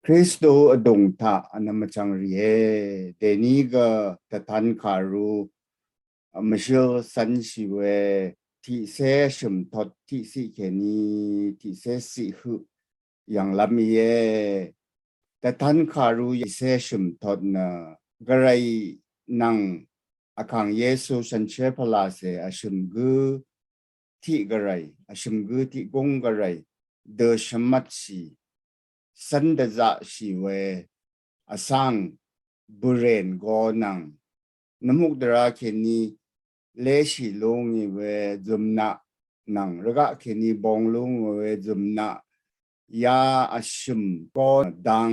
คริสโตอดงทาอนามจังเรียเดนี้ก็ตะทันคารูมเชลสันชิเวที่เสชมทอดที่สิเคนีที่เสสิหุอย่างลำเยแต่ทันคารูยเสชมทอดนะกระไรนังอาคังเยซูสันเชพลาเสอชมกุที่กระไรอชมกุที่กงกระไรเดชมัดชีสันเดจะชีเวอสังบุเรนโกนังน้ำมุกดราเคนีเลชิลงเวจุมนะนังระกะเคนีบองลงเวจุมนะยาอชุมก็ดัง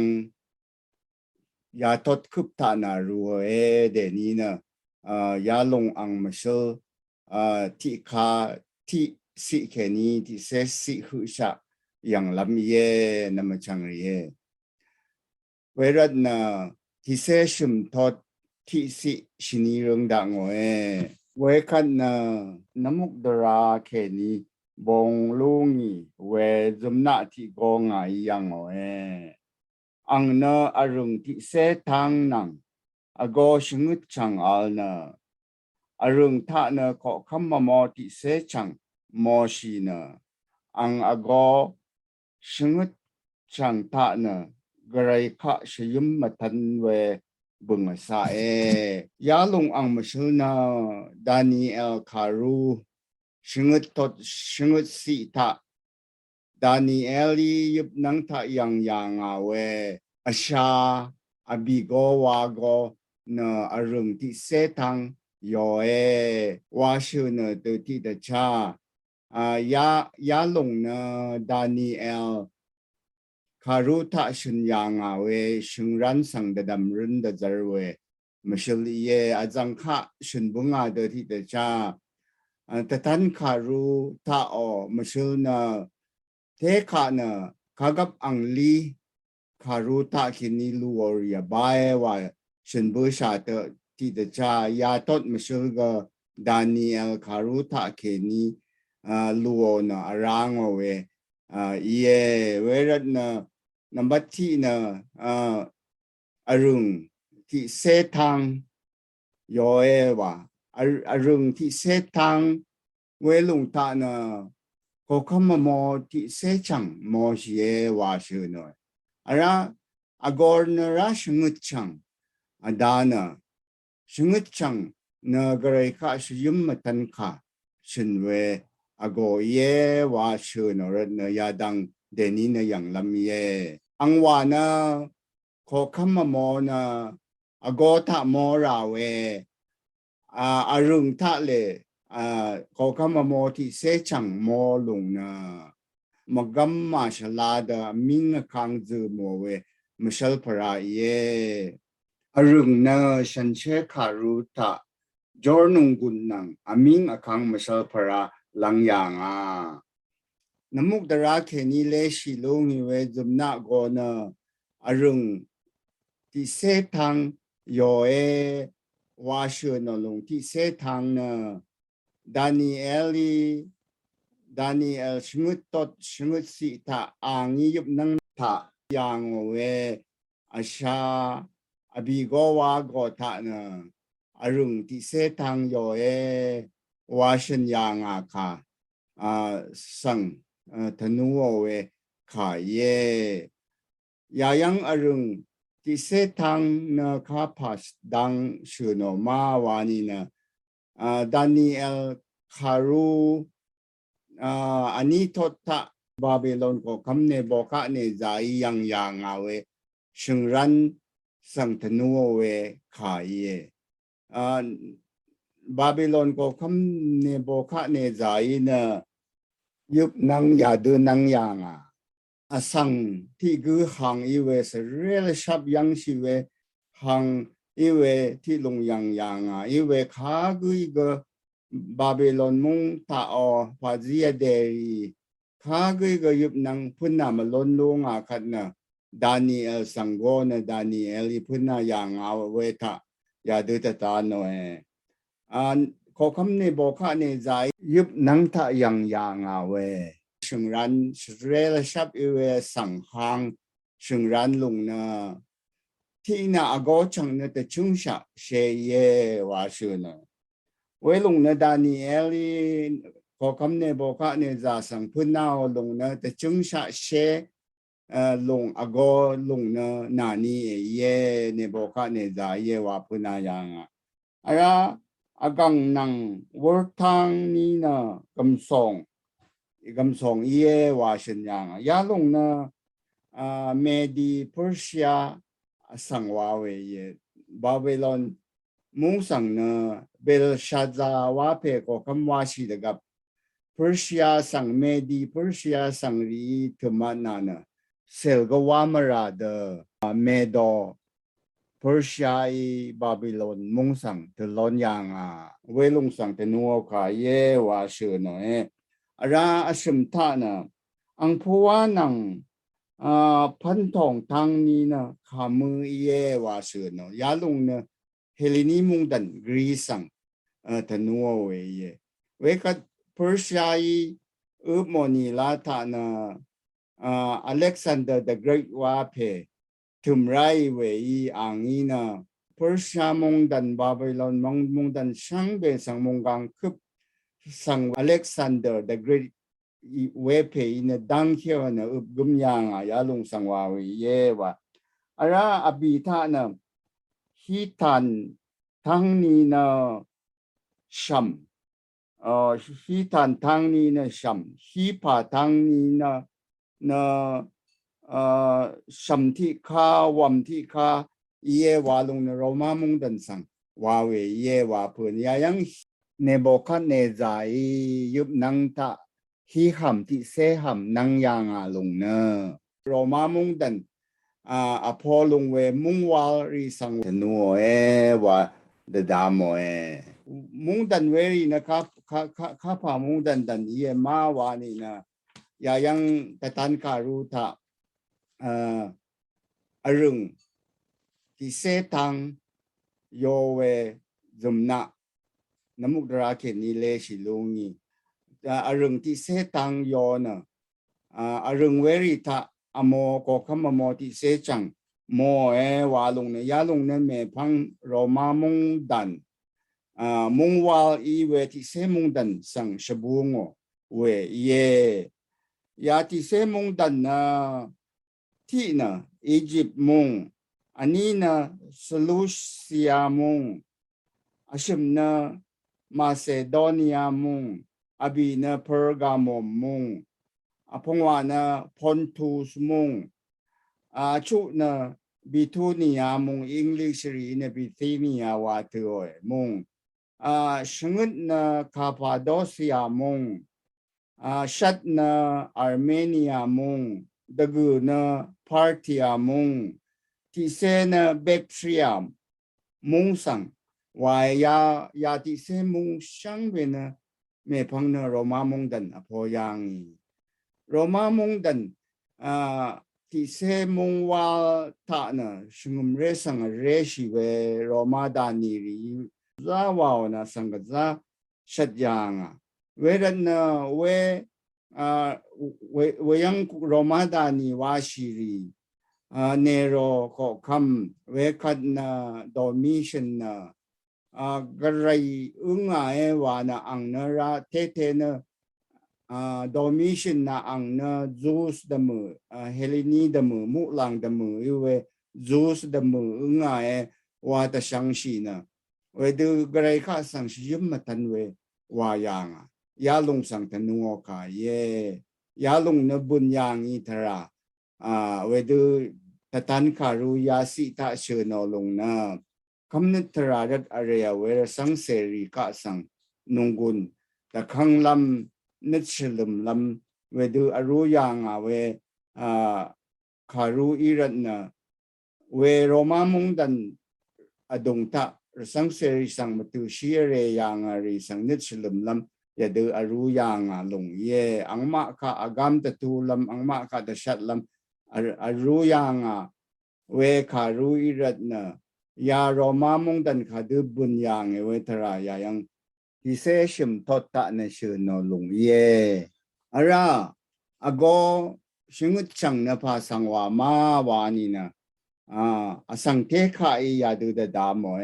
ยาทดคุปทานารัวเดนี้นะยาลงอังมาเชลที่คาที่สิเคนีที่เซสิหุชะอย่างลำเยนามจังเรียเวรัตนาที่เซชุมทอดที่สิชินีเรื่องดังเวคันนาน้ำมุกดราเคนีบงลุงีเวจุมนาที่กงไงยังอังนาอรุณที่เซทังนังอโกชงุจังอัลนาอรุณท่านาขอคำมามอที่เซจังมอชีนาอังอโกชงุจังท่านา กระไรข้าชยุมมาทันเวบึงสายาลงอังมาชนาดานีเอลคารูชงดตดชงดสีทาดานีเอลียุบนังทายังอาเวอาชาอบิโกวาโกนอรุณที่เซทังโยวาชูนตัวที่ตชายาลงนดานีเอลคารุทะชุนยางอาเวชุงรันสังเดดำรุนเดจารเวมชลีเยอาจังคะชุนบุงอาเดที่เดชาแต่ท่านคารุทะอมชลนาเทคานาขกับอังลีคารุทะคินีลูอริยาบายว่าชุนบุชาเตที่เดชายาตดมชลกดานีเอลคารุทะเคนีลูอนาอารางเวเยเวรัตนานับที่นะอรุณที่เซทังโยเอวะอรุณที่เซทังเวลุงตานะก็คำมอที่เซจังมอเชวาชื่อหน่อยอะไรอากอร์นราชงุจังอดานะชงุจังนกระไรข้าชยุมมาตันข้าชินเวอากอเยวาชื่อนรนยาดังเดนีนะอย่างลำเยอังวานะขอคำมอนะอากอทะมอราเวอารุงทะเลขอคำมอที่เซจังมอลงนะมกัมมาชลาดามิงคังจูมเวมชลพระเยอรุงนะฉันเชคารุทะจอร์นุงกุนนังอามิงคังมชลพระลังยางน้ำมุกดาราเคนีเลชิลงเวจุมนาโกนะอรุณที่เซทังโยเอวาชูนลงที่เซทังนะดานีเอชงุตตดชงุตสิทาอ่างยุบนังทายังเวอาชาอบิโกวาโกทานะอรุณที่เซทังโยเอวาชันยังอาคาสังธนูเวขาเยยายังอรุณที่เซทังนะคาพัสดังชูโนมาวานีนะดานีเอลคารูอันนี้ทศะบาบิโลนก็คำเนบอกะเนใจยังเอาเวชงรันสังธนูเวขาเยบาบิโลนก็คำเนบอกะเนใจนะยุบนังยาดูนังยังสังที่กูหังอีเวสเรียลชับยังชีเวหังอีเวที่ลงยังอีเวขากูอีกบาบิโลนมุงตาอพาจีเดรีขากูอีกยุบนังพุนนามาลนลงขัดนะดานีเอลสังโกนะดานีเอลีพุนนายังเวทายาดูตตาโนขอคำนี้บอกข้านี่ใจยุบนังทะยังเวชงรันเรลชับอีเวสังหัง圣然龙呢，ที่น่ะอากอจังนะแต่ชุ่งชะเชเยวาชื่อนะเวลงนะดานิเอลีพอคำเนี่ยบอกว่าเนี่ยจะสั่งพื้นหน้าลงนะแต่ชุ่งชะเชลงอากอลงนะนานี่เยเนี่ยบอกว่าเนี่ยจะเยวาพื้นหน้ายังอ่ะอะไรอากังนังวอร์ทังนี่นะกำส่งเยวาชินยังอ่ะยาลงนะเมดีเปอร์เซียสังวาเวเยบาบิลอนมุงสังเนเบลชาจาวาเพก็คำว่าชีดกับเปอร์เซียสังเมดีเปอร์เซียสังรีธรรมนานะเซลกวามราเดเมโดเปอร์เซียบาบิลอนมุงสังตลอนยังเวลุงสังเตนัวขายเยวาชื่อหน่อยราอสมทานะอังพัวนังพันทองทางนี้นะขามือเยวาชื่อเนาะยาลงเนี่ยเฮเลนีมุงดันกรีซังธนัวเวเยเวกัดเปอร์เซียอุบมนีลาทานะอเล็กซานเดอร์เดอะเกรทวาเพทุมไรเวอีอ่างนี้นะเปอร์เซียมุงดันบาบิลอนมุงดันช่างเบสังมุงกังคึบสังอเล็กซานเดอร์เดอะเกรทเวเพอินดังเขียวนะอุบกุมยังยาลงสังวาเวเยวะอะไรอบิธานะฮิตันทั้งนี้นะชัมฮิตันทั้งนี้นะชัมฮิปาทั้งนี้นะชัมที่ข้าวัมที่ข้าเยวาลงในโรมามุงดันสังวาเวเยวาเพื่อนยังเนโบคัดเนจายยุบนังตาฮีหัมที่เซหัมนังยังลงเนโรมามุงดันอพอลงเวมุงวารีสังนัววาเดดามมุงดันเวรีนะครับข้าพามุงดันมาวานี่นะยังแต่ตันการูทาอรึงที่เซตังโยเวจุมนะน้ำมุกดราเขนีเลชิลุงนี่อรึงที่เซตังโยนะอรึงเวริทาอโมก็คำอโมที่เซจังโมวาลงเนี่ยยาลงเนี่ยเมพังโรมามุงดันมุงวาลอีเวที่เซมุงดันสังชบุงเวยาที่เซมุงดันนะที่นะอียิปต์มุงอันนี้นะสลูเซียมุงอาชิมนะมาเซโดเนียมุงอบีนะเพอร์กามอมมุงพงวานะพอนทูสมุงชุนะบิทูเนียมุงอังกฤษรีนะบิทีเนียวาเตอมุงชงดนะคาปาโดเซียมุงชัดนะอาร์เมเนียมุงดกูนะพาร์ติอามุงที่เซนะเบกทรียมมุงสังวายาที่เซมุงช่างเวนะเมพังนะโรมามุงดันอพอยังโรมามุงดันที่เซมุงวาทานะชงมเรสังเรชิเวโรมาดานีรีซาวาวนะสังกัจชัดยังเวรันเวยังโรมาดานีวาชิรีเนโรก็คำเวคัดนะโดมิชันนะกระไรวานะอังนะระเทนะโดมิชันนะอังนะจูสดมือเฮเลนีดมือมุลังดมือเวจูสดมือวาตสังชีนะเวดูกระไรข้าสังชียมมาทันเววายังยาลงสังทนุโอกายาลงนบุญยังอิทราเวดูตะตันคารุยาสิตาเชนอลงนะคำนิทราดัดอเรียเวรสังเสรีกะสังนุงกุลตะขังลำนิชลมลำเวดูอรุยังเวคารุอิรัตนะเวโรมามุงดันอดงตะสังเสรีสังมตุชีเรยังรีสังนิชลมลำยาดูอรุยังลงอังมาค่ะอากามตะตูลำอังมาค่ะตะชัดลำอรุยังเวคารุอิรัตนะยาโรมามุงดันขาดูบุญยังเวทรายายังที่เสชิมทอตะในเชิญนอลงอะไรอโก ชิงจังนะพาสังวามาวานีนะสังเทขายยาดูดดามเอ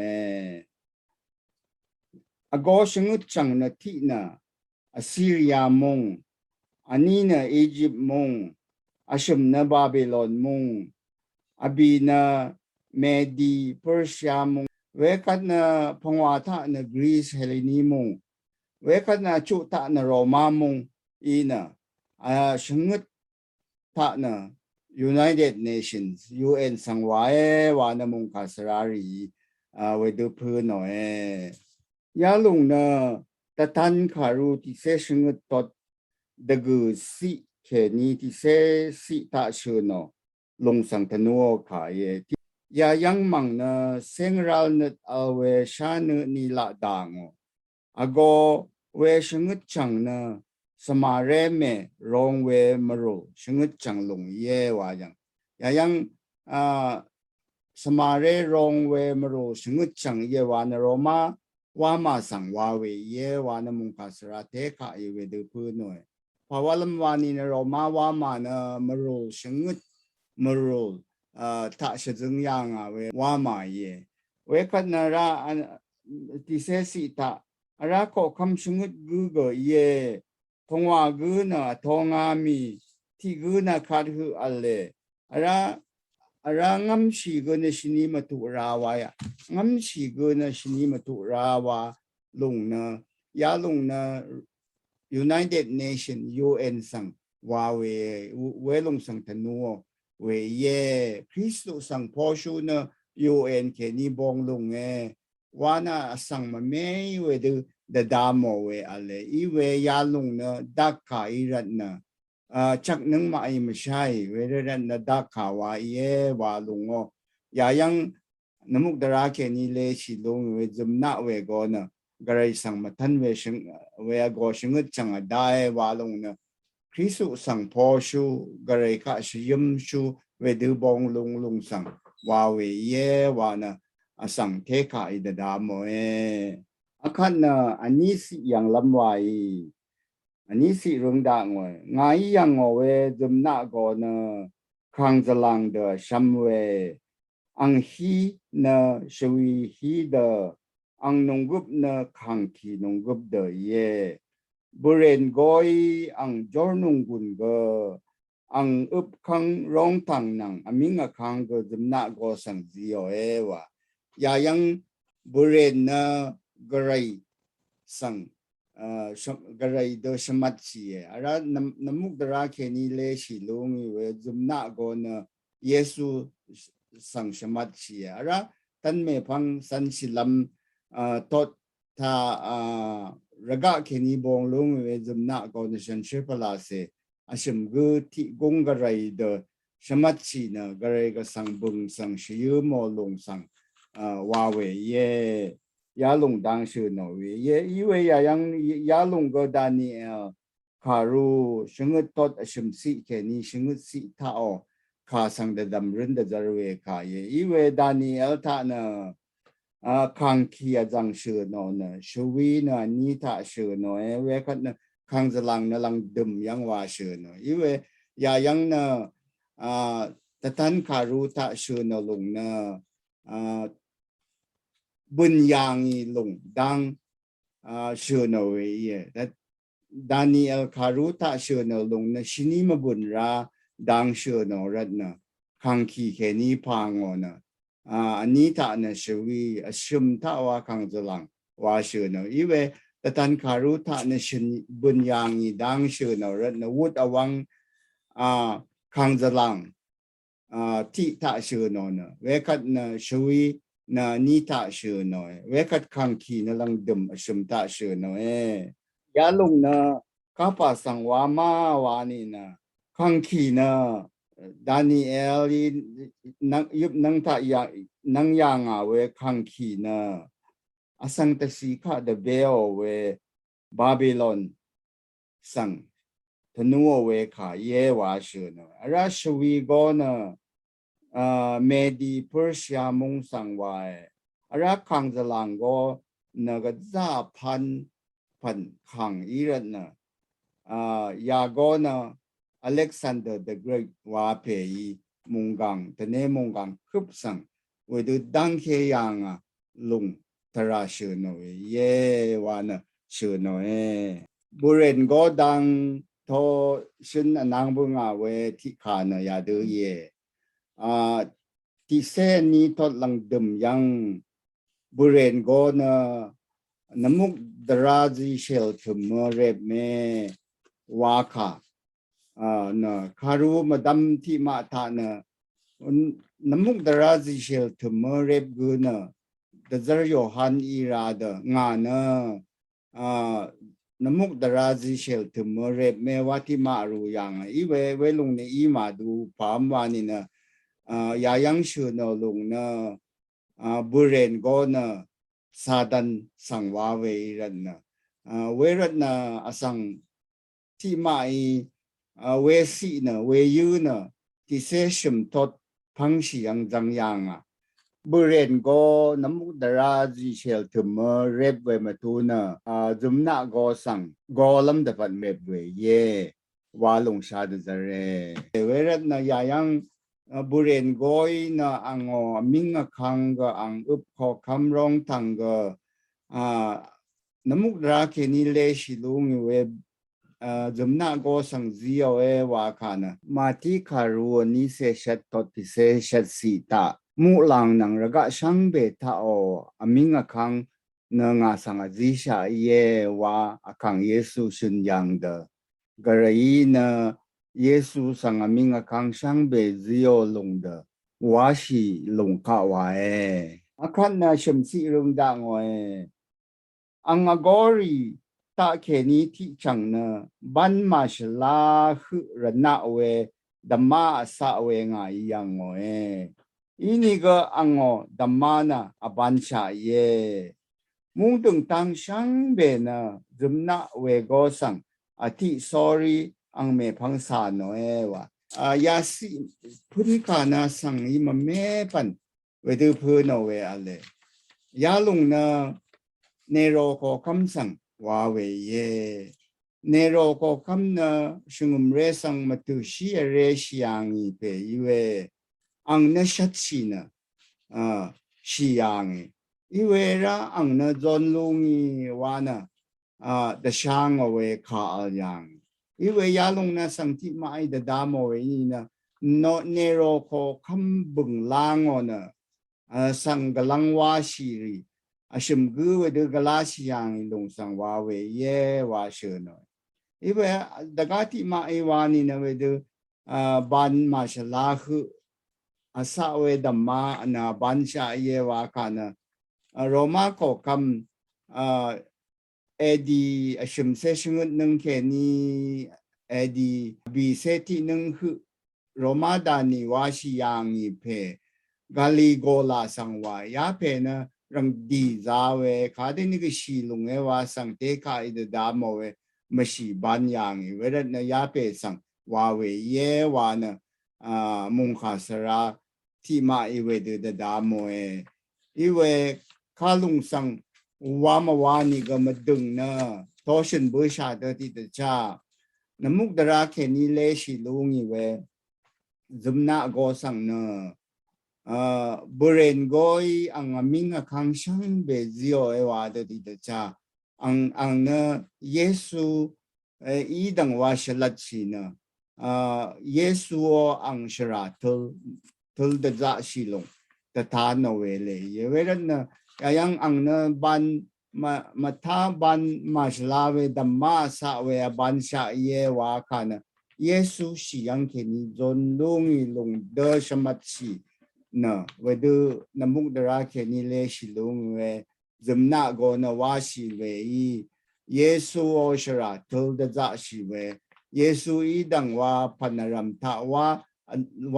ก็ชิงจังนะที่นะซีเรียมงอันนี้นะอียิปต์มงชมนะบาบิโลนมงบีนะเมดีเปอร์เซียมงเวกันนะพงวาทะนะกรีซเฮเลนีมงเวกันนะจุตะนะโรมามงอีนะชิงทะนะ United Nations UN สังวายวานมงคาสรารีเวดูพื้นหน่อยยาลุงนะแต่ท่านขารูที่เสชงตดดกูสิเคนีที่เสสิตาเชนอลงสังทนัวขายยายังมังนะเซงรัลนัดเอาเวชานุนีละดังก็เวชงจังนะสมาเรเมรองเวมรุชงจังลงเยวายังยังสมาเรรองเวมรุชงจังเยวานโรมาวามาสังวาเวเยวานมุงคาสระเทขะเยเวดูพูนหน่อยเพราะว่าลำวานีนโรมาวามานะมรุชงมรุถ้าเชื่อยังเววามาเยเวคันนาราที่เสสิตารักคำชงกูเกยทงว่ากูนะทงอามีที่กูนะขาดคืออะไรงำชีกูนะชินีมาตุราวายงำชีกูนะชินีมาตุราวาลงนะยาลงนะ United Nation UN สังวาเวลงสังธนูเวเยคริสต์สังพอชูนะ UN เคนีบองลงวานะสังมาเมยเวดูดดามเวอะไรอีเวยาลงนะดักขาอีรัตนะจักนึงมาไม่ใช่เวรัตนะดักขาวาเยวาลงยายังนมุกดาราเคนีเลชิลงเวจุมนาเวกอนะกระไรสังมาทันเวชงเวกอชงจังได้วาลงนะคริสต์สังพอชูกระไรข้าชิยมชูเวดูบองลงสังวาเวเยวานะสังเทขะอิดดามอาคันนะอันนี้สิยังลำไว้อันนี้สิเรื่องดังไว้ไงยังเอาไว้จุมนาก่อนนะขังจะลังเดอชัมเวอังฮีนะชวีฮีเดออังนงกุบนะขังขีนงกุบเดอเยบริเวณกอยอังจอร์นงกุนเกอังอุบขังร้องทังนังอามิงขังก็จุมนาก่อสังจีโอวะยายังบริเวณนะกระไรสังกระไรโดยสมัติเสียอะไรน้ำมุกดาราเคนีเลชิลงเวจุมนาก่อนเยซูสังสมัติเสียอะไรตันเมพังสันสิลัมตดถ้าระกะเคนีบองลงเวจุมนาก่อนฉันเชื่อพลาเสอาชมกุที่กงกระไรโดยสมัติสีนะกระไรก็สังบุงสังชิวมอลงสังวาเวเยยาลงดังชื่อนเวเยอีเวยาลงก็ดานีเอลคารูชงตดชมสิแค่นี้ชงสิท่าข้าสังเดดำรินเดจารเวคาเยอีเวดานีเอลท่านะคังคียจังชื่อนนะชวีนะนี่ท่าชื่อนเวกันนะคังจะลังนะลังดมยังว่าชื่อนอีเวยายังนะแต่ท่านคารูท่าชื่อนลงนะบุญยังลงดังเชื่อนเวียแต่ดานีเอลคารุตาเชื่อนลงนะชินีมาบุญราดังเชื่อนรัตนะขังคีแค่นี้พังนะอันนี้ท่านะชวีชิมท่าว่าขังจลังว่าเชื่อนอีเวแต่ท่านคารุตานะชินบุญยังดังเชื่อนรัตนะวุฒอวังขังจลังที่ท่าเชื่อนนะเวกัดนะชวีนะนี่ท่าเชื่อหน่อยเวกัดขังขีนะลังดมชมท่าเชื่อหน่อยยาลงนะข้าพสังวามาวานี่นะขังขีนะดานีเอลนังยุบนังท่าอย่างนังยังเวขังขีนะอสังตสีข้าเดเบลเวบาบิโลนสังธนูเวขาเยวาเชื่อหน่อยราชวีโกนะเมดีเปอร์เซียมงสังวายรักขังจะลังก็นกจ้าพันขังอีรัตนะยาโกนะ Alexander the Great ว่าเพยมุงกังแต่เนมุงกังครุบสังเวดูดังเคียงลุงทราเชโนเยวานะเชโนบุเรนก็ดังทอชินนางบุงเวที่ขานะยาดูเยที่เซนี้ทอดลังดมยังบุเรนก็นะน้ำมุกดราจีเชลทุมเรบเมวาคานะคารูมาดำที่มาทานะน้ำมุกดราจีเชลทุมเรบกูนะเดซร์โยฮันอีราดงานะน้ำมุกดราจีเชลทุมเรบเมวาที่มารู้ยังอีเวลุงเนี่ยอีมาดูพามวานี่นะยายังชื่อนะลุงนะบุเรนก็นะซาดันสังวาเวรันนะเวรันนะสังที่มาเวสีนะเวยูนะที่เสชมทดพังชียังจังยังบุเรนก็น้ำมุกดาราจีเชลถึงมาเร็บเวมาตูนะจุมนาก็สังก็ลำดับเมบเวเยวาลงชาดจเรเวรันนะยายังบุเรนก็นะอังมิงคังก็อังอุปขอคำร้องทังก็น้ำมุกดาราเคนิเลชิลุงเวจุมนาก็สังจีเอาว่าขานะมาที่คารูนี่เสชัดตดที่เสชัดสีตามูลังนังระกะช่างเบทาโออามิงอคังนงาสังจีชาเยวาอคังเยซูชุนยังเดกระยีนะเยซูสังอามิงอคังช่างเบจิโอลงเดวาชีลงข้าวอาคันนะชมสีรุงดังอังกอรีตาเคนี้ที่จังนะบันมาชลาคือระนาเวดัมมาสะเวงายังอีนี่ก็อังดัมมานะอบันชาเยมุงตึงตังช่างเบนะจุมนะเวโกสังอาทิ sorry อังเมพังสาโนวะยาสิพุทธิกานาสังอีมาเมปันเวดูพูโนเวอะไรยาลุงนะเนโรโกคำสั่งว่าเวเยเนโรโกคำนะชงุมเรสังมาตุชีเรชิยังอีเปยเวอังนะชัดชีนะชียังอีเวระอังนะจอนลุงอีวานะเดช่างเอาไว้ขายังอีเวยาลงนะสังที่มาไอเดดามเอาไว้นี่นะโนเนโรโคคำบึงลางอ่ะนะสังกลังวาชีรีชิมกูเวดูกลาชียังลงสังวาเวเยวาเชนอยอีเวดกาที่มาไอวานี่นะเวดูบันมาชลาคืออาสาเวดัมมานะบันชาเยวาคานะโรมาโคคำเอดีชิมเซชงุดนึงแค่นี้เอดีบีเซที่นึงคือโรมาดานิวาชิยังอีเพกาลิโกลาสังวายาเพนะรังดีจาเวขาเดนิกชีลุงวาสังเตคาอิดดามเวมชีบันยังเวรนะยาเพสังวาเวเยวานะมุงคาสราที่มาอีเวเดดามเวอีเวคาลุงสังวามาวานี่ก็มาดึงนะทอชินบุชาเดติดจ้าน้ำมุกดาราเคนิเลชิลุงอีเวจุมนาโกสังนะบุเรนโกยอังมิงคังช่างเบจิโอวาเดติดจ้าอังนะเยซูอีดังวาชลัดชีนะเยซูอังชราทุลเดจ้าชิลงแต่ทานเอาเวเลยเวรันนะยังอังนะบันมาท่าบันมาชลาเวดัมมาสะเวบันชาเยวาคานะเยซูชียังเคนิจนลุงอีลงเดชมัดชีนะเวดูน้ำมุกดาราเคนิเลชิลุงเวจำนาโกนะวาชีเวเยซูโอชราทุลเดจ้าชีเวเยซูอีดังว่าพันรัมทว่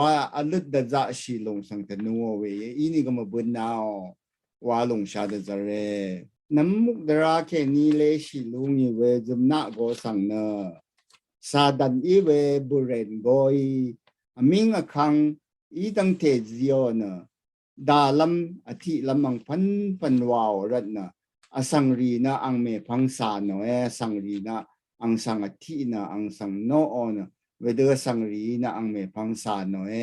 าอลุดเดจ้าชีลงสังตนัวเวอีนี่ก็มาบุญนาวว่าลงชาดจเรน้ำมุกดาราแค่นี้เลชิลุงอีเวจุมนาโกสังเนซาดันอีเวบุเรนโกยมิงคังอีดังเทจิโอนะดาลัมอธิลัมมังพันวาวรัตนะอสังรีนะอังเมพังสานเนสังรีนะอังสังอธินะอังสังโนโอนะ เวเดอสังรีนะอังเมพังสานโนเอ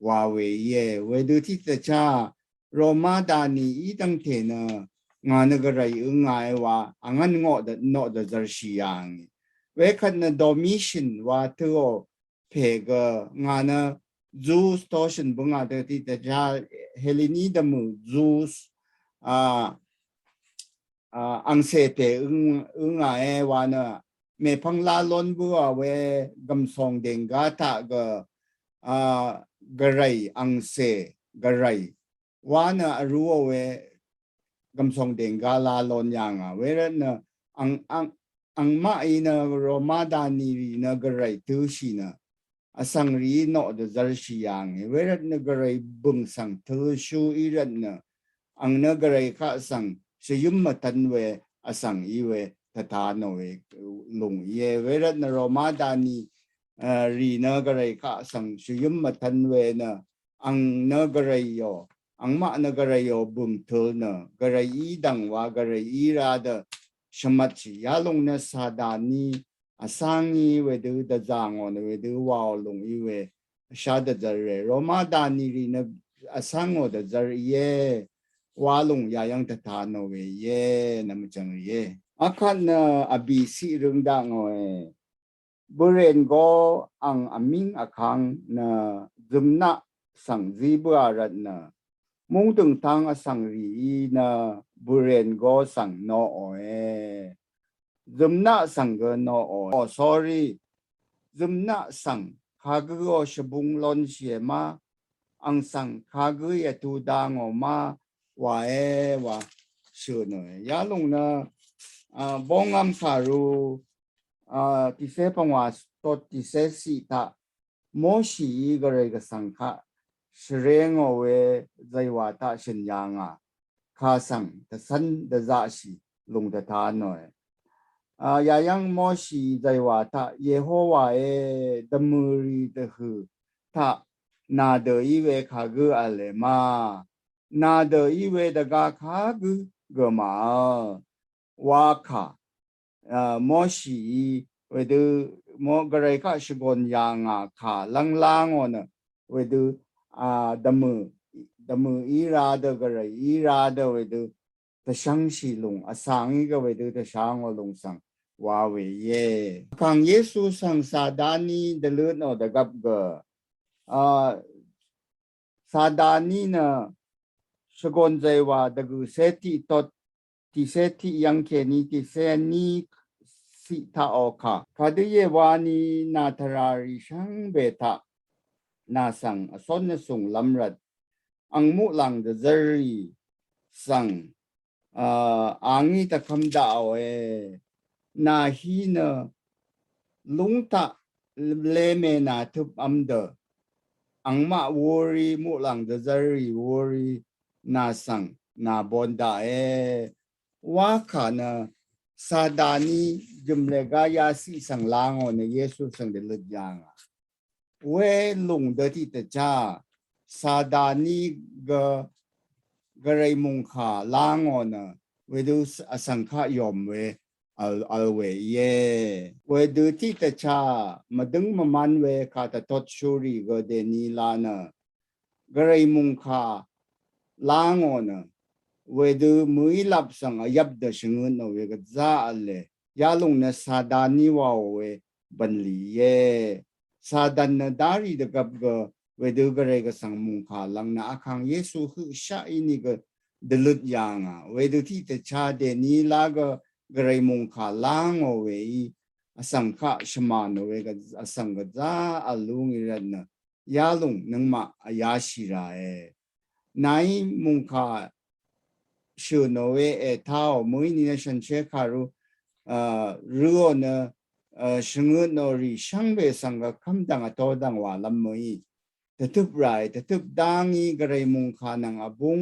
วาเวเยเวเดอที่ตะชาโรมาดานีอีตังเทนะงานกระไรงไงว่าอังันงอดนอดจารชียังเวคันนะดอมิชันว่าเธอเพกงานจูสตอชันบังอาเดที่ตะชาเฮลินีดมูจูสอังเซเตไงว่านะเมพังลาลอนบัวเวกำซองเดงกาตากกระไรอังเซกระไรว่านะรู้เวกำซองเดงกาลาลอนยังเวรนะอังมาอินะโรมาดานีนะกระไรตุชีนะสังรีโนดจารชียังเวรนะกระไรบุงสังตุชูอีรนะอังนะกระไรข้าสังสยุมมาตันเวอสังอีเวตถาโนเวลงเยเวรนะโรมาดานีรีนะกระไรข้าสังสยุมมาตันเวนะอังนะกระไรโยอังมานะกระไรโยบุมทุลนะกระไรอีดังว่ากระไรอีราดชมัดชียาลงนะสาดานีอสังอีเวดูดจางอนเวดูวาวลงอีเวชาดจาร์โรมาดานีรีนะอสังอดจาร์เยวาลงยายังตถาโนเวเยนามจังเยอาคันอบีสีรึงดังเอบุเรนโกอังอามิงอาคังนะจุมนะสังจีบัวรัตนะมุงตึงทางอสังรีนะบุเรนโกสังโนเอจุมนะสังเกโนโอ sorry จุมนะสังขากโกชบุงลอนเชียมาอังสังขากยตูดางอมาว่าว่าชื่อหน่อยยาลงนะบงอัมคารูที่เสพงว่าตดที่เสสิตาโมชีก็เลยก็สังฆะเสรงเอาไว้ใจว่าตาชินยังข้าสังแต่สันเดจ่าชีลงแต่ทานหน่อยยายังโมชีใจว่าตาเยโฮวาดมือรีเดหือตานาเดอีเวขากุอะไรมานาเดอีเวดกาขากุกมาว่าขาโมชีเวดูโมกระไรก็ชกนยางขาลังๆนะเวดูดมืออีราเดกระไรอีราเดเวดูตะช่างชีลงสังอีก็เวดูตะช่างลงสังว่าเวเยขังเยซูสังสาดานีเดลุนอดกับเกสาดานีนะชกนใจว่าดกุเสติตดที่เสติยังแค่นี้ที่เสนีสิทาโอคาคาดุเยวานีนาทราริชังเบตานาสังสนสุงลำรัดอังมุลังเดจารีสังอังอีตะคำดาวนาฮีนลุงตะเลเมนาทุบอัมเดอังมาวอรีมุลังเดจารีวอรีนาสังนาบอนดาว่าขานะสาดานีจุมเลกายาสีสังลางอเนเยซูสังเดลดยังเวลุงเดที่ตะจ้าสาดานีกระไรมุงขาลางอนะเวดูสังขายอมเวอัลเวเยเวดูที่ตะจ้ามาดึงมามันเวขาตะทดชูรีกเดนีลานะกระไรมุงขาลางอนะเวดูมือลับสังยับเดชงนเวกจ้าอัลเลยาลงนะสาดานีว่าเวบันลีเยสาดันนะดารีเดกับกเวดูกระไรก็สังมุงขาลังนะอาคังเยซูคือชาอินี่ก็เดลุดยังเวดูที่ตะชาเดนีลากกระไรมุงขาลังเวสังฆะชมานเวกสังกจ้าอัลลุงอิรันนะยาลงนังมาอายาชิรานายมุงขาชื่อโนเวท้าวมือนี่นะฉันเชื่อคารุรู้นะชงนนรีช่างเบสังกคำดังตัวดังว่าลำมือแต่ทุบไรแต่ทุบดังอีกระไรมุงขานังอบุง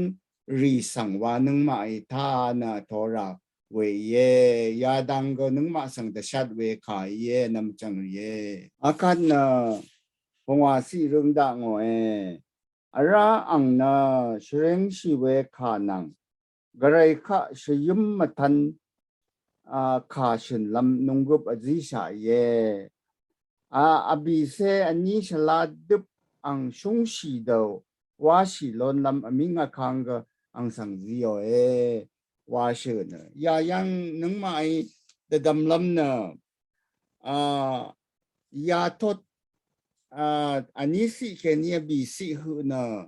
รีสังวานึงมาอิทานะทอราเวยยาดังก็นึงมาสังแต่ชัดเวขายเยนำจังเยอาคันนะพงว่าสีเรื่องดังอาระอังนะเชงชีเวขานังกระไรข้าชยุมมาทันข้าชินลำนงกุบอจิชาเย abi se ani shala dup ang shung shi do wa shi lon lam aminga khanga ang sang zio wa she na ya yang nang mai da dam lam na ya tot ani si ke ni bi si hu na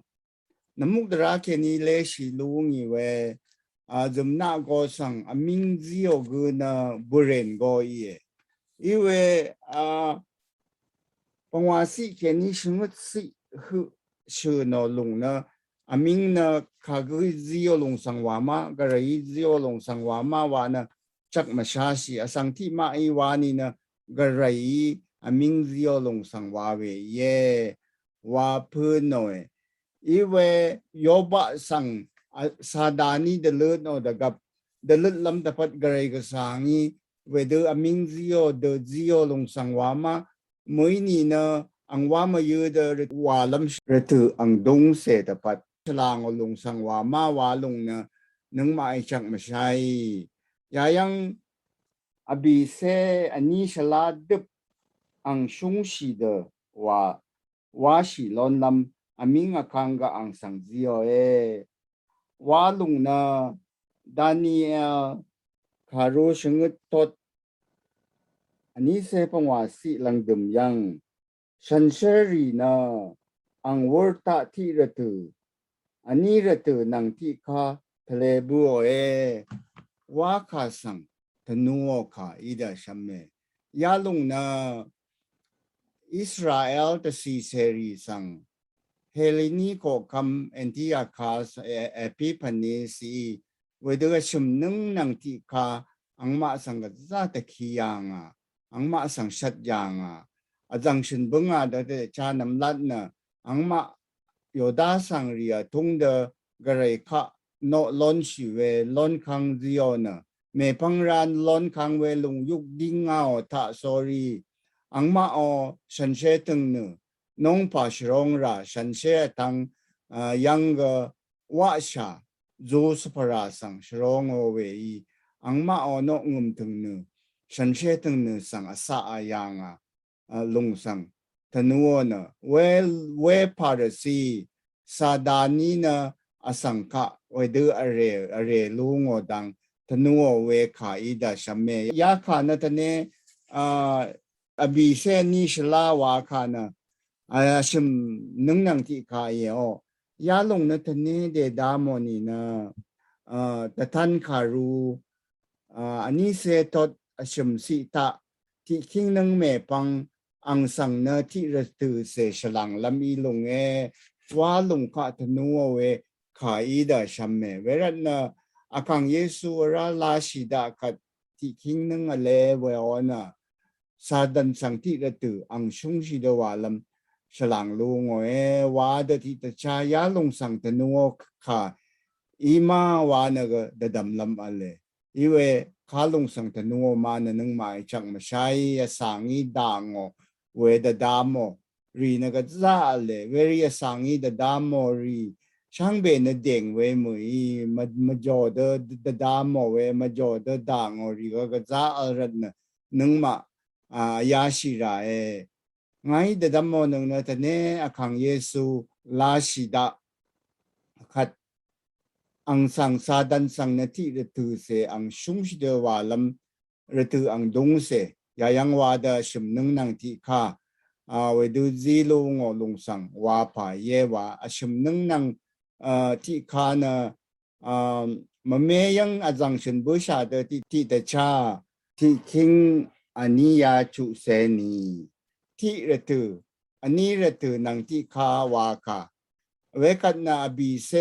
namuk dra ke ni le shi lu ngi we zum na go sang aming zio gu na buren go ye iweปงว่าสิแค่นี้ฉันว่าสิคือชื่อนอลงนะอามิงนะข้าก็จะยอลงสังวามาก็เลยจะยอลงสังวามาวานะจักมาชาสิอาสังที่มาอีวานี่นะก็เลยอามิงจะยอลงสังวาเวเยว่าเพื่อนหน่อยอีเวยอบะสังสาดานีเดลุดโนเดกับเดลุดลำตะพัดก็เลยก็สังอีเวเดอามิงจะยอเดจะยอลงสังวามามื่อนี้นะอังว่ามาอยู่เดอว่าลำระถืออังดงเสตปัดฉลางลงสังว่ามาว่าลงนะนึงมาไอจังมาใช่ยายังอบีเซอันนี้ฉลาดดึบอังชงสีเดว่าสีลอนลำอามิงอคังกะอังสังเจียวว่าลงนะดานีเอลคารุชงตดอันนี้เซปงว่าสิลังดมยังฉันเชอรีนะอังวอร์ตาที่ระตืออันนี้ระตือนังที่ข้าทะเลบัวว่าข้าสังธนูข้าอีดาชัมเมยาลงนะอิสราเอลตะซีเซรีสังเฮเลนีโกคัมเอนติอาคาสเอพิพันนีสีเวเดอชุมนึงนังที่ข้าอังมาสังกัจจาตะขียางang ma sang shat yang ajang shin bunga da de cha nam lat na ang ma yoda sang ria tung de garai kha no lon shi we lon khang zio na me pang ran lon khang we lung yuk ding ngao tha sorry ang ma o shan she tung nu nong pa shrong ra shan she tang yang wa sha zo spara sang shrong o we ang ma o no ngum tung nuฉันเชื่อตั้งนึกสังอาสาอยังลงสังทนัวนะเวพาร์ซีซาดานีนะอสังขะเวดูอะไรลุงอดังทนัวเวขาอีดาชัมเมยาขานะทะเนอบิเซนิชลาวาขานะชิมนึงนังที่ขาเยอยาลงนะทะเนเดดามอนีนะแต่ท่านขารูอันนี้เซตดชิมสิตาที่คิงนังเมปังอังสังเนที่ระตือเสฉลังลำอีลงว่าลงข้าธนูเวขาอีดาชัมเมเวรันอาคังเยซูราลาชิดาคัดที่คิงนังเลเวอนะซาดันสังที่ระตืออังชงชิดาวาลำฉลังลุงว่าเดที่ตชายาลงสังธนูขาอีมาวานกเดดำลำอะไรอีเวข้าลงสังธนูมานึงหมายจังมาใช้สังอีด่างเวดดามรีนก็จะอะไรเวรีสังอีดดามรีช่างเบนเด้งเวมือมาจอดดามเวมาจอดด่างรีก็จะอะไรนึงมายาชิระไงดดามนึงนะแต่เนี่ยขังเยซูลาชิดาขัดอังสังซาดันสังนาทีระตือเสอังชุงชิเดวาลัมระตืออังดงเสยายังวาดาชิมนึงนังที่ข้าเวดูจีลุงอลงสังวาผาเยวาชิมนึงนังที่ข้านะมเมยังอาจังชินบุษาเดที่ตชาที่คิงอันนี้ยาชุเสนีที่ระตืออันนี้ระตือนังที่ข้าวาคาเวกัดนาบีเซ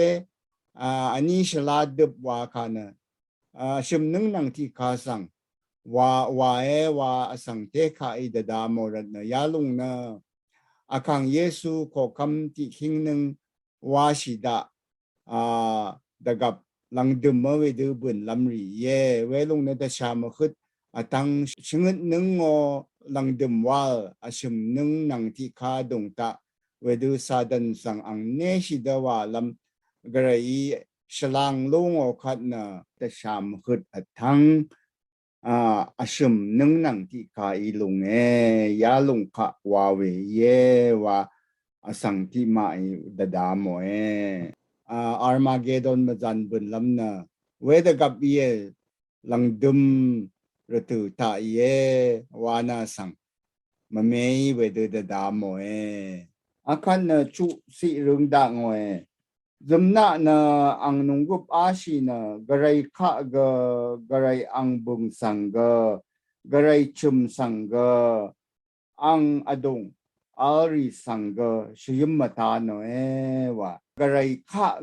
อันนี้ฉลาดดึบว่าขานชิมนึงนังที่ข้าสังว่าสังเตข้าอีดดามรดนะยาลุงนะอาคังเยซูขอคำที่คิงนึงว่าชิดาดกับลังดึมมาเวดูบุญลำรีเย่เวลุงนะแต่ชามขึ้นตั้งชงนึงลังดึมว่าชิมนึงนังที่ข้าดงตาเวดูซาดันสังอังเนชิดาว่าลำกระไรฉลางลุงอคัดนะแต่ชามขึ้นทั้ง อาชมนึงนังที่กายลงยาลงขะวาเวเยวาสังที่มาดดามอาร์มาเกดอนมาจันบุญลำนะเวดกับเยลังดุมระตุตาเยวานาสังมาเมยเวดดดามอาคันชุสิรุงดังZamna na ang nunggup asi na garay ka garay ang bung sangga garay chum sangga ang adong ari sangga siyum matano wa garay ka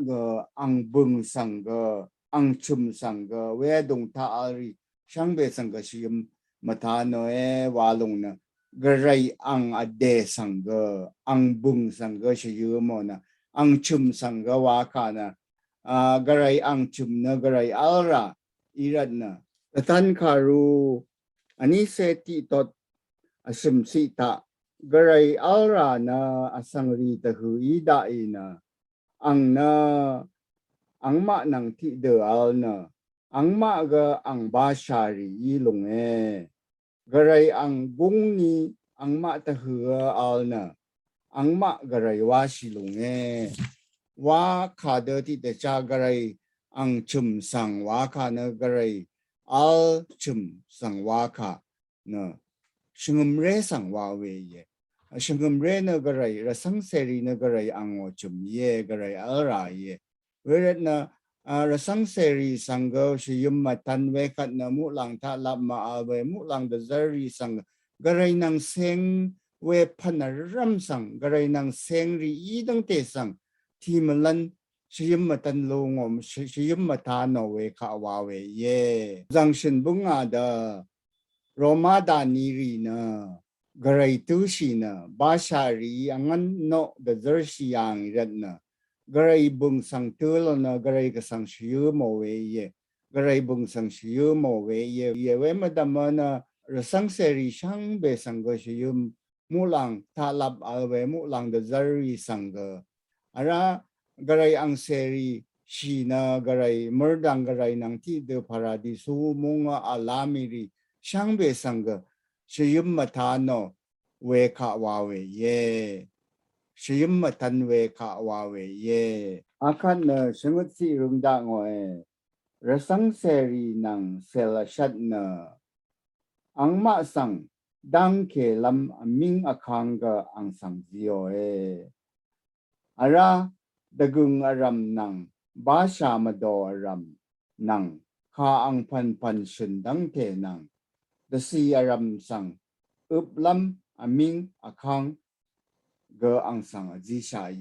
ang bung sangga ang chum sangga we adong ta ari siyangbe sangga siyum matano walong na garay ang ade sangga ang bung sangga siyum mo na ang chum sangga waka na garay ang chum na garay alra irad na tatan karu ani seti tot asim sita garay alra na asang rita hu ida ina ang na ang ma nang ti de al na ang ma ga ang bashari ilong garay ang bungni ang ma ta hu al na ang ma garay wa silong wa kada ti de cha garay ang chum sang wa ka na garay al chum sang wa ka na shingum re sang wa we shingum re na garay rasang seri na garay ang o chum garay al ra weret na rasang seri sanggo shiyum matan we kat na mu lang ta lap ma awe mu lang de zari sang garay nang seng we panaram sang garay nang seng ri idang te sang timalan siyum matan longom siyum matano we ka wa we zang shin bunga da Roma da niri na garay tu shi na bashari angan no da zershi yang red na garay bung sang tulo na garay ka sang shiyu mo we garay bung sang shiyu mo we we madama na rasang seri shang be sang go shiyum mulang talab alwe mulang da zari sangga ara garay ang seri shina garay merdang garay nang ti de paradisu munga alamiri shang be sangga shiyum matano we ka wawe shiyum matan we ka wawe akan na shengut si rungda ngoe rasang seri nang selashat na ang ma sang dang ke lam aming akanga ang sang zio ara dagung aram nang basha mado aram nang ka ang pan sundang te nang dasi aram sang uplam aming akang ga ang sang zisha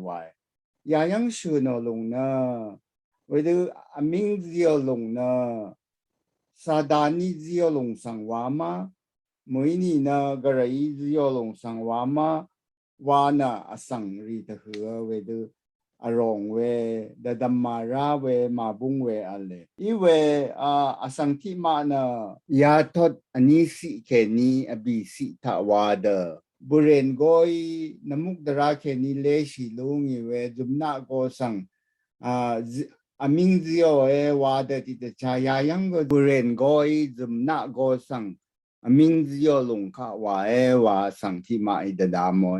wai yayang shu no long na wedu aming zio long na sadani zio long sang wama muini na garai zio long sang wama wana asang rita hua wedu arong we da damara we mabung we ale iwe asang ti ma na ya tot anisi ke ni abisi ta wada buren goi namuk dara ke ni le shi lungi we jumna go sang aming zio wada ti ta cha ya yang go buren goi jumna go sang aming zio lung ka wa sang ti ma i da damo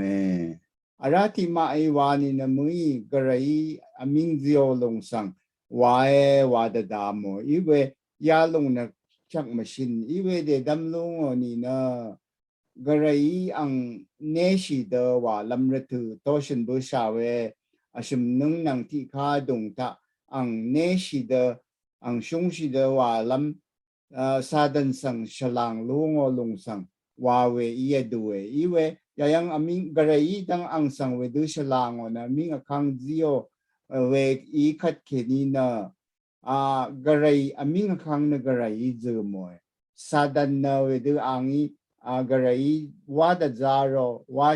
arati ma i wa ni na mui garai aming zio lung sang wa da damo iwe ya lung na chak machine iwe de dam lung ni na garai ang neshi da wa lam ratu toshin bu sha we ashim nung nang ti kha dong ta ang neshi da ang shung shi da wa lam sadan sang shalang lungo lung sang wawe iya duwe iwe yayang aming garai dang ang sang we du shalango na ming akang zio we ikat kenina garai aming akang na garai zumoy sadan na we du angi garai wada zaro wa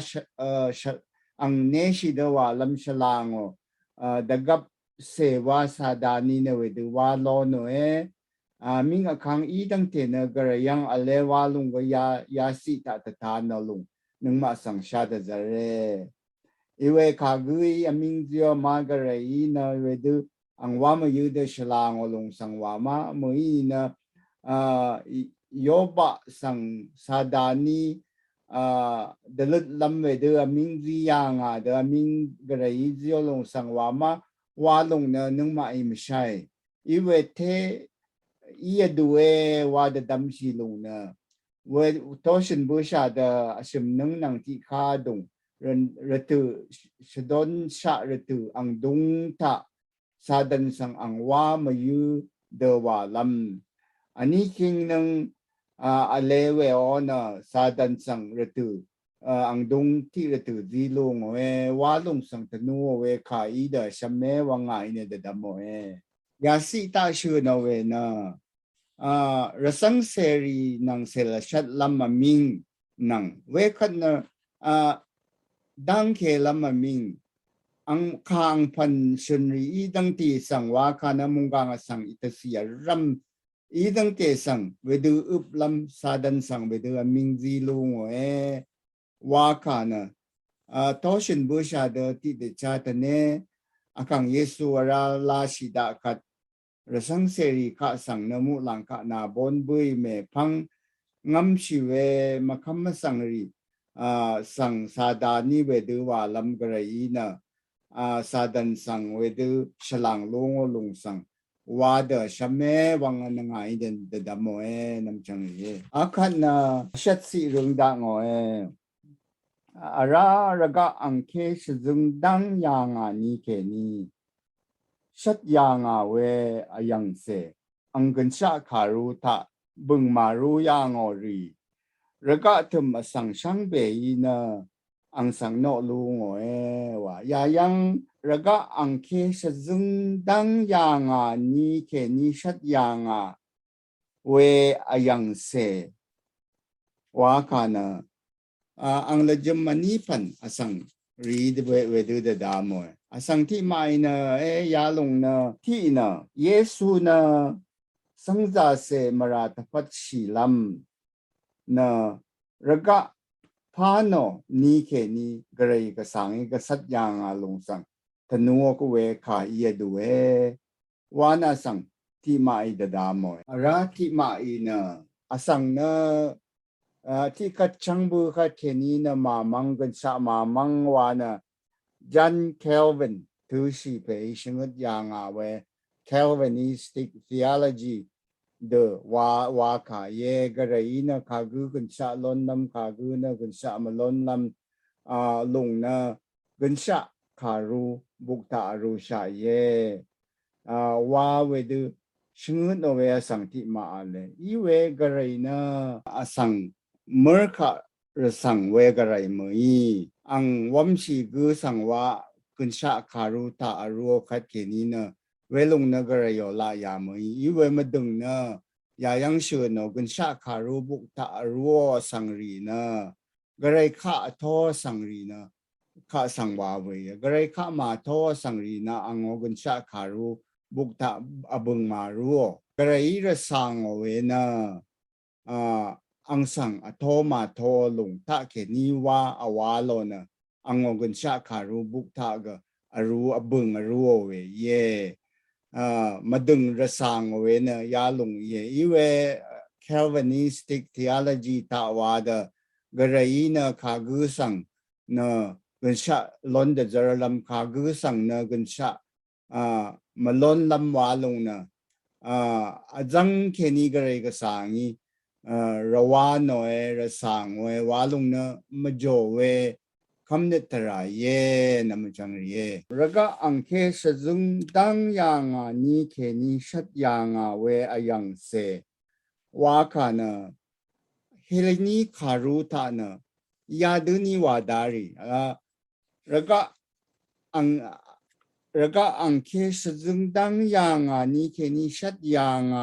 ang neshi da wa lam shalango dagap se wa sadani na we du wa lo no ming akang idang te na garayang alewa lung ya si ta na lung nung ma sang sha da zare iwe kagui aming zio ma garai na wedu ang wa ma yu de shalang lung sang wa ma mo na โยบะสังซาดานีเดลุดลำเวเดอมิงซียางเดอมิงกระไรจิโอลงสังวามาวาลงเนนึงมาอิมชัยอีเวเทอีดูเอวาเดดัมชีลงเนเวทอชินบูชาเดชิมนึงนังที่คาดงรตุชดอนชะรตุอังดุงทะซาดันสังอังวามายูเดวาลัมอันนี้คิงนึงเลเวอนะซาดันสังรตุอังดุงที่รตุดีลงเววาลงสังตนูเวขาอีเดชเมวังไงเนี่ยเดดมเวยาสิตาชูนเวนะรสังเสรีนังเซลชัดลำมามิงนังเวคันนะดังเคลำมามิงอังคางพันชนรีอีดังตีสังวาคานะมุงกางสังอิตเสียรัมอีดังเตสังเวดูอุบลำซาดันสังเวดูมิงซีลุงวาคานะทอชินบูชาเดติเดชาตเนอาคังเยซูวราลาชิดาคัดรสังเสรีข้าสังนมุลังข้านาบอนบุยเมพังงำชีเวมาคำสังรีสังซาดานีเวดูวาลำกระยีนะซาดันสังเวดูฉลังลงลงสังวาเดชเมวังนังไงเดนเดดามโอน้ำจังเยอาคันนะชัดสิรุงดังโออาราระกะอังเคชซึงดังยางานีเคนีชัดยางเวอายังเสอังกันชะขารุทะบึงมารุยางอรีระกะถึมสังชังเบยีนะอังสังโนลุงวายายังระกะอังเคชซึงดังยางนีเคนีชัดยางเวอายังเสวาคานะอังละจมนีพันอสังรีดเวดูเดดามวยอสังที่ไม่นะยาลงนะที่นะเยซูนะสังจาเสมราตพัดชีลัมนะระกะพาโนนีเคนีกระไรก็สังก็สัตยางลงสังธนูก็เวขาเยดูวานาสังที่ไม่เดดามวยราที่ไม่นะอสังนะที่กัดช่างบูกัดเทนีนะมามังกันสะมามังวานะจันเคลวินทุชีเปชงดยางเวเคลวินิสติกทีโอโลจีเดวาขาเยกระไรนะขากูกันสะล้นลำขากูนะกันสะมาล้นลำลงนะกันสะขารูบุกตารูชาเยวาเวดูชงดเอาเวสังที่มาเลยอีเวกระไรนะอสังเมื่อข้ารสังเวกไรมืออังวัมชีกูสังว่ากุนชาคารุตาอรัวคัดเกนีนะเวลงนกระยอลายามืออีเวมาดึงนะยายังเชื่อนะกุนชาคารุบุกตาอรัวสังรีนะกระไรข้าทอสังรีนะข้าสังวาเวกระไรข้ามาทอสังรีนะอังกุนชาคารุบุกตาอบึงมารัวกระไรระสังเวนะอังสังอโทมาโทลุงทะเขนีวาอวาโลนะอังกุนชาคารุบุกทะกะอรูอบึงอรูเวเยมาดึงระสังเวนะยาลุงเยอีเว Calvinistic theology ตาวาดกระไรนะคากุสังนะกุนชาล้นเดจระลำคากุสังนะกุนชามาล้นลำวาลงนะจังเขนีกระไรก็สังอีระวานโอยระสังเววาลุงนะมจ่อเวคำเนตรายเยนำจังเยระกะอังเคสจุงดังยางนีเคนีชัดยางเวอายังเสวาคานะเฮเลนีคารุธานะยาดุนีวาดารีระกะอังเคสจุงดังยางนีเคนีชัดยาง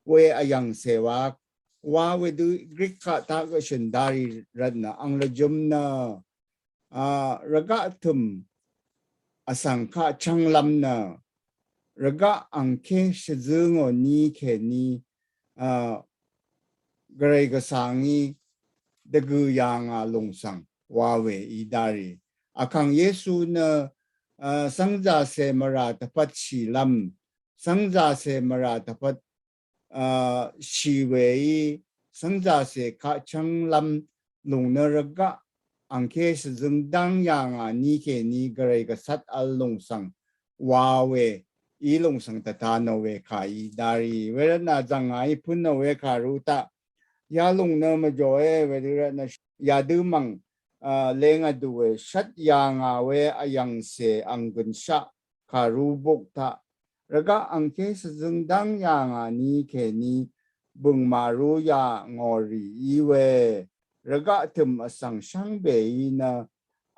เวอายังเสวาเวดูกรีกข้าตากชันดารีรัตนะอังละจุมนะระกะทุมอสังฆะชังลำนะระกะอังเคชซึงอนีเคนีกระไรก็สังอีเดกุยางลงสังวาเวอีดารีอาคังเยซูนะสังจาเสมราตพัดชีลำสังจาเสมราตพัด ชีวิตสังจาเสกชังลำลงนรกะอังเคสจึงดังอย่างนี้เคนี้กระไรก็สัตอัลลงสังวาเวอีลงสังตตานเวขาอีดารีเวรนาจังไงพุนเวขารุตะยาลงเนมจ่อยเวรนายาดูมังเลงอดูเวชัดยางเวอยังเสอังกุนชะขารูบุกทะแล้วก็อังเคสจึงดังอย่างนี้เคนี้บุงมารุยางอรีอีเวแล้วก็ถึงสังช่างเบยนะ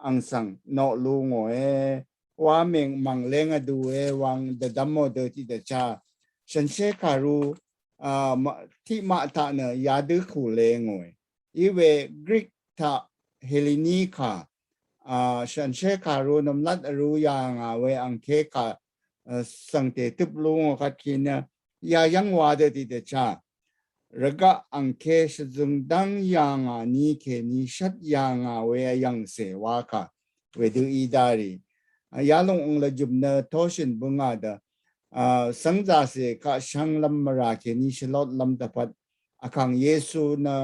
อังสังนอลูงเอว่าเมงมังเลงอดูเอวังเดดัมโมเดติเดชาฉันเชคารูที่มาตาเนยาดือคูเลงเออีเวกรีกทาเฮลินีคาฉันเชคารูนำลัดรู้อย่างเวอังเคกาสังเตตุบลุงกัดคินยายังวาเดติเดชาแล้วก็อังเคสจึงดังอย่างนี้เคนี้ชัดอย่างเวยังเสวาค่ะเวดูอีดารียาลงองค์ละจุบเนทอชินบุงอาดสังจาเสกช่างลำมาราเคนี้ชลอดลำตะพัดอาคังเยซูนะ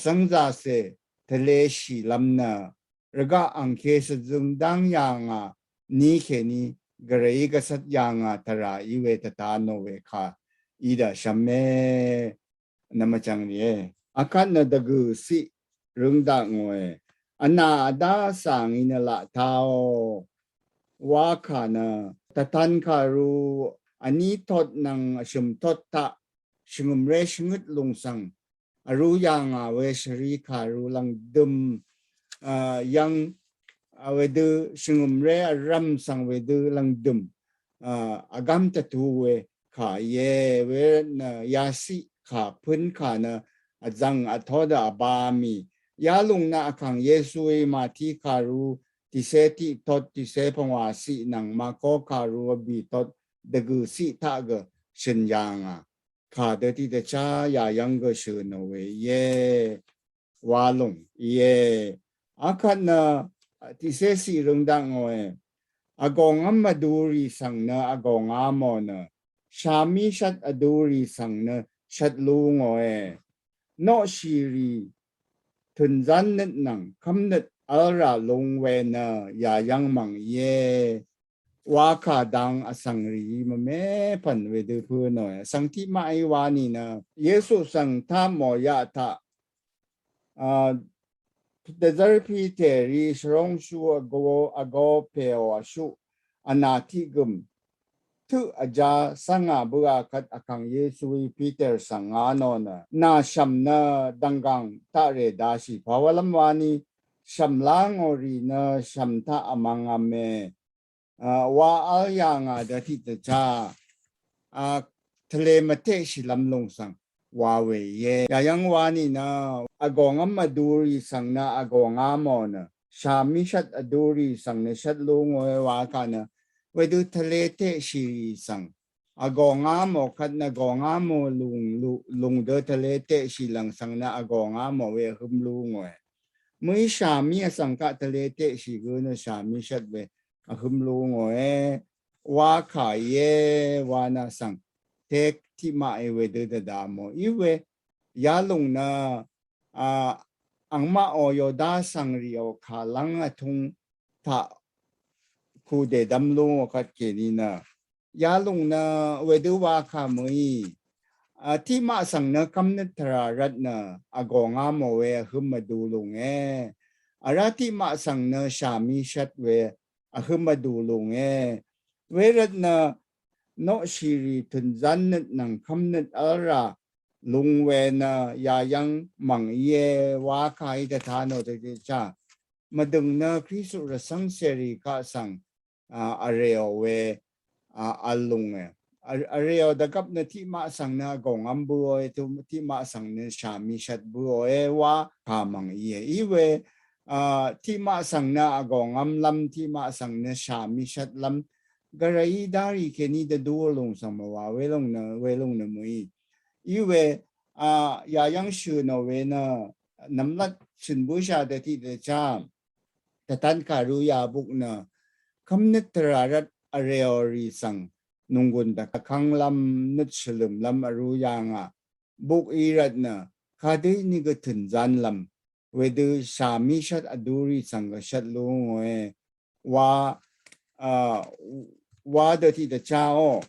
สังจาเสทะเลชีลำนะแล้วก็อังเคสจึงดังอย่างนี้เคนี้กระไรก็สัตอย่างทราอีเวตตาโนเวค่ะอีดาชัมเมนามจังเนี่ยอาการนดกุสิรุงดังเวอนาดาสังอินละท้าวว่าขานะตะทันคารูอันนี้ทดนังชุมทดตะชุมเรชงุดลงสังรู้ยังเวชรีคารูลังดุมยังเวดูชุมเรรัมสังเวดูลังดุมอากามตะทูเวขาเยเวนยาสิขาพื้นขานะจังอัทอดาบามียาลุงนะขังเยซูมาที่คารูที่เสติทดที่เสพงวาสินังมาโคคารูบีทดเดกุสิทากชินยังขาเดติเดชายายังกชนเวเยวาลุงเยอาคันนะที่เสสิรุงดังเวอากงอัมมาดูรีสังนะอากงอามอนะชามิชัดอดูรีสังนะชัดลูงเอนอชีรีทุนจันนิดนังคำนิดอัลราลงเวนะยายังมังเยวาคาดังอสังรีมาเมพันเวดูพูหน่อยสังที่มาไอวานีนะเยซูสังทามอยาทะเดซาร์พีเทรีสรองชัวโกอโกเปโอชุอนาทิกุมทุอาจาสังอาบัวคัดอคังเยซูปีเตอร์สังอานอนะนาชัมนะดังกังตาเรดาชิภาวลัมวานีชัมลางอรีนะชัมทาอมังอเมว่าอัลยังดาทิตจาทะเลมาเทชิลำลงสังวาเวเยยายังวานีนะอากงมาดูรีสังนะอากงอามอนะชามิชัดอดูรีสังนะชัดลุงวากันนะเวดูทะเลเทชีสังอากงอามอคัดนะกงอามอลุงเดทะเลเทชีลังสังนะอากงอามอเวหึมลุงมือชามีสังกะทะเลเทชีกุนะชามิชัดเวหึมลุงว่าขายเยวานาสังเทคที่มาเอเวเดดดามอีเวยาลงนะอังมาโอโยดาสังริโอขาลังทุงทะคูเดดัมลุงกัดเกนีนะยาลงนะเวดูว่าขามุยที่มาสังนะคำนึกทรารัตนะอากงามเวหึมมาดูลุงอาราที่มาสังนะชามิชัดเวหึมมาดูลุงเวรัตนะโนชีรีทุนจันนิดนังคำนิดอัลราลุงเวนะยายังมังเยวาคายตถานโนตเจจามาดึงนะคริสตุสังเสรีกาสังอเรโอเวอัลลุงอเรโอดกับนะที่มาสังนะกงอัมบัวตุที่มาสังนะชามิชัดบัววาคามังอีเวที่มาสังนะกงอัมลำที่มาสังนะชามิชัดลำกระไรดารีแค่นี้จะดูลงสมว่าเวลงนะมุยอีเวยายังชื่อนเวนะน้ำลัดชินบูชาเดที่เดชาแต่ท่านการุยาบุกนะคำนึกตรารัดอเรอรีสัง nunggun da kakang lam nut shalum lam aru yang buk irat na kadi ni ga tunzan lam wedu shami shat aduri sanga shat lungoe wa wa da ti da chao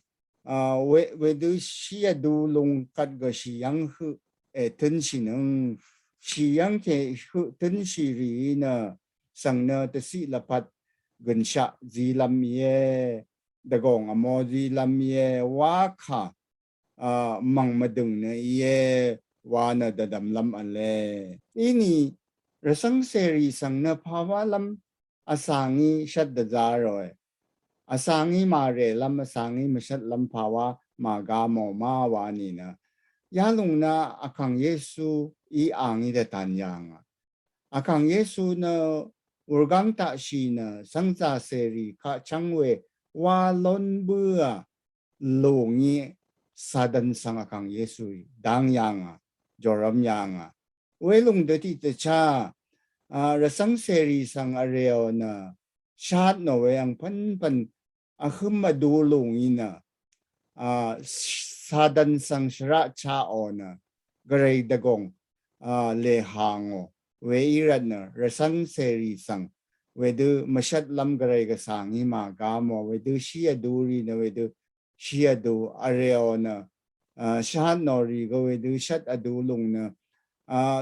wedu shia du lung kat ga shiyang hu tun sinang shiyang ke hu tun shiri na sang na ta si lapat gần sạ gì làm ye đã gong amo gì làm ye wa kha mang mà đừng ne ye wa na da dam lam ale ini rasang seri sang na phawa lam asangi shat da za rồi asangi ma re lam asangi ma shat lam phawa ma ga mo ma wa ni na ya lung na akang yesu I angi da tan yang akang yesu na urgang ta shi na sangza seri ka changwe wa lon bua longi sadan sang akang yesu dang yang joram yang welung de ti te cha rasang seri sang areo na shat no we ang pan ahum madu longi na sadan sang shra cha ona gray dagong le hango we irat na rasang seri sang wedu mashat lam garay ga sangi ma gamo wedu shia duri na wedu shia du areo na shahan nori go wedu shat adulung na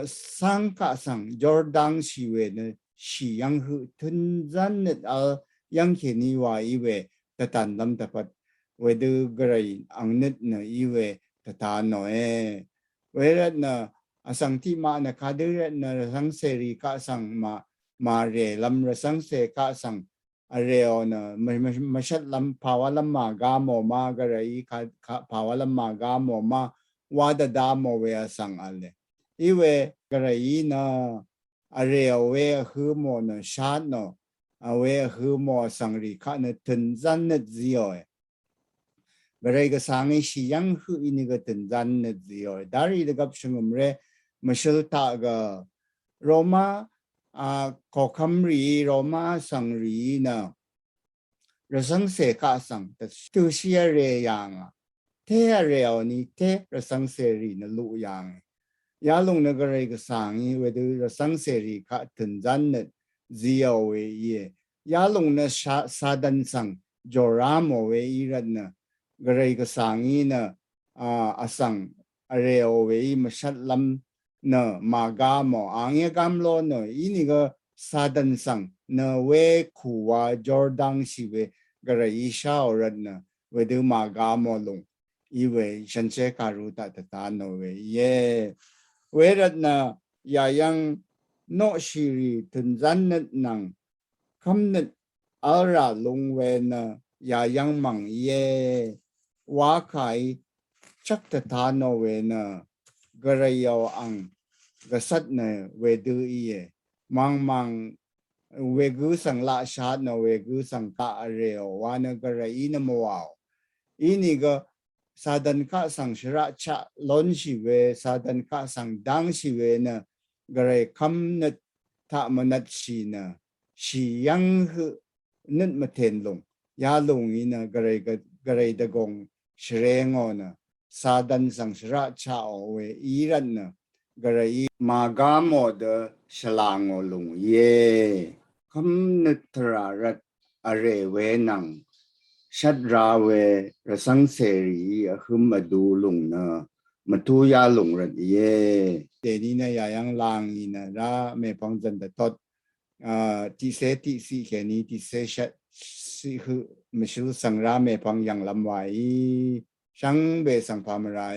sang ka sang Jordan shiwe na shi yang hu tunzan net al yang kini wa iwe tatan lam tapat wedu garay ang net na iwe tatano werat na asang ti ma na kadir na rasang seri ka sang ma re lam rasang se ka sang areo na mashat lam pawalam ma gamo ma garai ka pawalam ma gamo ma wada damo we asang ale iwe garai na areo we hu mo na shat no we hu mo sang ri ka na tunzan na zio garai ga sangi shi yang hu ini ga tunzan na zio dari da gap shungum re Mashal taga Roma kokamri Roma sangri na rasang se ka sang ta tu shia re yang te reo ni te rasang se ri na lu yang ya lung na garai ga sangi we du rasang se ri ka tunzan na zio we ye ya lung na sadan sang joramo we irat na garai ga sangi na asang areo we mashat lam na magamo angye gamlo no ini ga sadan sang na we kuwa Jordan siwe gara isha orat na we du magamo long iwe shanche karu ta no we ye we rat na yayang no shiri tunzan nang kamnat alra long we na yayang mang ye wa kai chak ta no we na garayaw ang gasat na wedu iye mang wegu sang la shat na wegu sang ka areo wana garai na moaw ini ga sadan ka sang shira cha lon shi we sadan ka sang dang shi we na garai kam na ta manat shi na shi yang hu nut maten long ya long ina garai da gong shrengo na sadan sang shira cha we iran na garai magamo de shalango lung ye kam nitra rat are we nang shadra we rasang seri ahum adu lung na matuya lung rat ye deni na yayang lang ina ra me pangjan da tot ti si ke ni ti se shat si hu mishil sang ra me pang yang lam wai sang be sang pamara